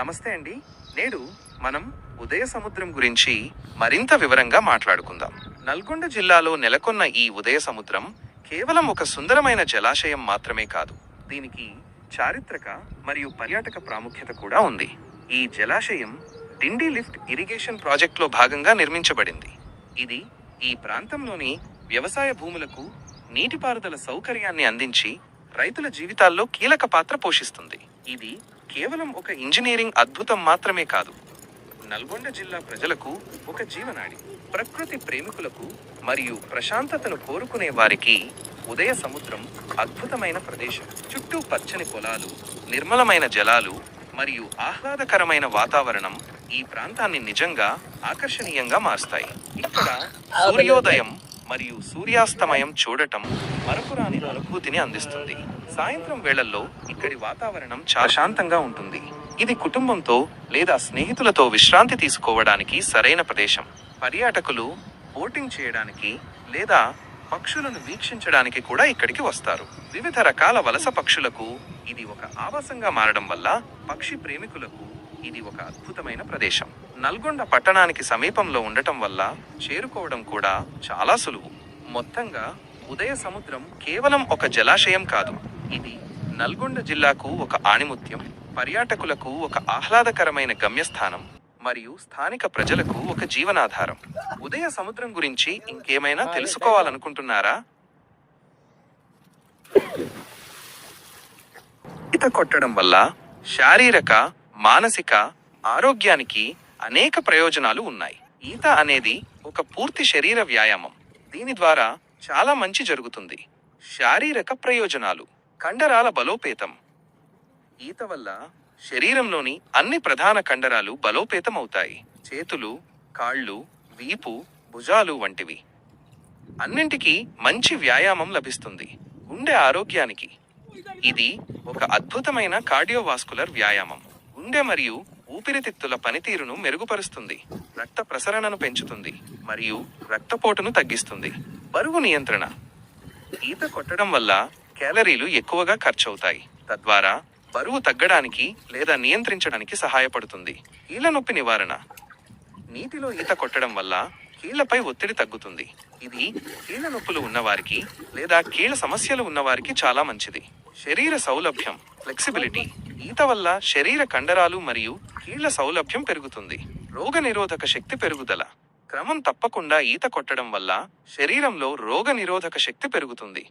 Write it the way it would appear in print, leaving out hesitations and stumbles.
నమస్తే అండి. నేడు మనం ఉదయ సముద్రం గురించి మరింత వివరంగా మాట్లాడుకుందాం. నల్గొండ జిల్లాలో నెలకొన్న ఈ ఉదయ సముద్రం కేవలం ఒక సుందరమైన జలాశయం మాత్రమే కాదు, దీనికి చారిత్రక మరియు పర్యాటక ప్రాముఖ్యత కూడా ఉంది. ఈ జలాశయం డిండి లిఫ్ట్ ఇరిగేషన్ ప్రాజెక్టులో భాగంగా నిర్మించబడింది. ఇది ఈ ప్రాంతంలోని వ్యవసాయ భూములకు నీటిపారుదల సౌకర్యాన్ని అందించి రైతుల జీవితాల్లో కీలక పాత్ర పోషిస్తుంది. ఇది కేవలం ఒక ఇంజనీరింగ్ అద్భుతం మాత్రమే కాదు, నల్గొండ జిల్లా ప్రజలకు ఒక జీవనాడి. ప్రకృతి ప్రేమికులకు మరియు ప్రశాంతతను కోరుకునే వారికి ఉదయ సముద్రం అద్భుతమైన ప్రదేశం. చుట్టూ పచ్చని పొలాలు, నిర్మలమైన జలాలు మరియు ఆహ్లాదకరమైన వాతావరణం ఈ ప్రాంతాన్ని నిజంగా ఆకర్షణీయంగా మారుస్తాయి. ఇక్కడ సూర్యోదయం మరియు సూర్యాస్తమయం చూడటం మరపురాని అనుభూతిని అందిస్తుంది. సాయంత్రం వేళల్లో ఇక్కడి వాతావరణం చాలా శాంతంగా ఉంటుంది. ఇది కుటుంబంతో లేదా స్నేహితులతో విశ్రాంతి తీసుకోవడానికి సరైన ప్రదేశం. పర్యాటకులు బోటింగ్ చేయడానికి లేదా పక్షులను వీక్షించడానికి కూడా ఇక్కడికి వస్తారు. వివిధ రకాల వలస పక్షులకు ఇది ఒక ఆవాసంగా మారడం వల్ల పక్షి ప్రేమికులకు ఇది ఒక అద్భుతమైన ప్రదేశం. నల్గొండ పట్టణానికి సమీపంలో ఉండటం వల్ల చేరుకోవడం కూడా చాలా సులువు. మొత్తంగా ఉదయ సముద్రం కేవలం ఒక జలాశయం కాదు, ఇది నల్గొండ జిల్లాకు ఒక ఆణిముత్యం, పర్యాటకులకు ఒక ఆహ్లాదకరమైన గమ్యస్థానం మరియు స్థానిక ప్రజలకు ఒక జీవనాధారం. ఉదయ సముద్రం గురించి ఇంకేమైనా తెలుసుకోవాలనుకుంటున్నారా? ఈత కొట్టడం వల్ల శారీరక, మానసిక ఆరోగ్యానికి అనేక ప్రయోజనాలు ఉన్నాయి. ఈత అనేది ఒక పూర్తి శరీర వ్యాయామం. దీని ద్వారా చాలా మంచి జరుగుతుంది. శారీరక ప్రయోజనాలు: కండరాల బలోపేతం. ఈత వల్ల శరీరంలోని అన్ని ప్రధాన కండరాలు బలోపేతం అవుతాయి. చేతులు, కాళ్ళు, వీపు, భుజాలు వంటివి అన్నింటికీ మంచి వ్యాయామం లభిస్తుంది. గుండె ఆరోగ్యానికి ఇది ఒక అద్భుతమైన కార్డియోవాస్కులర్ వ్యాయామం. గుండె మరియు ఊపిరితిత్తుల పనితీరును మెరుగుపరుస్తుంది, రక్త ప్రసరణను పెంచుతుంది మరియు రక్తపోటును తగ్గిస్తుంది. బరువు నియంత్రణ. ఈత కొట్టడం వల్ల క్యాలరీలు ఎక్కువగా ఖర్చవుతాయి, తద్వారా బరువు తగ్గడానికి లేదా నియంత్రించడానికి సహాయపడుతుంది. కీళ్ల నొప్పి నివారణ. నీటిలో ఈత కొట్టడం వల్ల కీళ్లపై ఒత్తిడి తగ్గుతుంది. ఇది కీళ్ల నొప్పులు ఉన్నవారికి లేదా కీళ్ల సమస్యలు ఉన్నవారికి చాలా మంచిది. శరీర సౌలభ్యం, ఫ్లెక్సిబిలిటీ. ఈత వల్ల శరీర కండరాలు మరియు కీళ్ల సౌలభ్యం పెరుగుతుంది. రోగనిరోధక శక్తి పెరుగుదల. క్రమం తప్పకుండా ఈత కొట్టడం వల్ల శరీరంలో రోగనిరోధక శక్తి పెరుగుతుంది.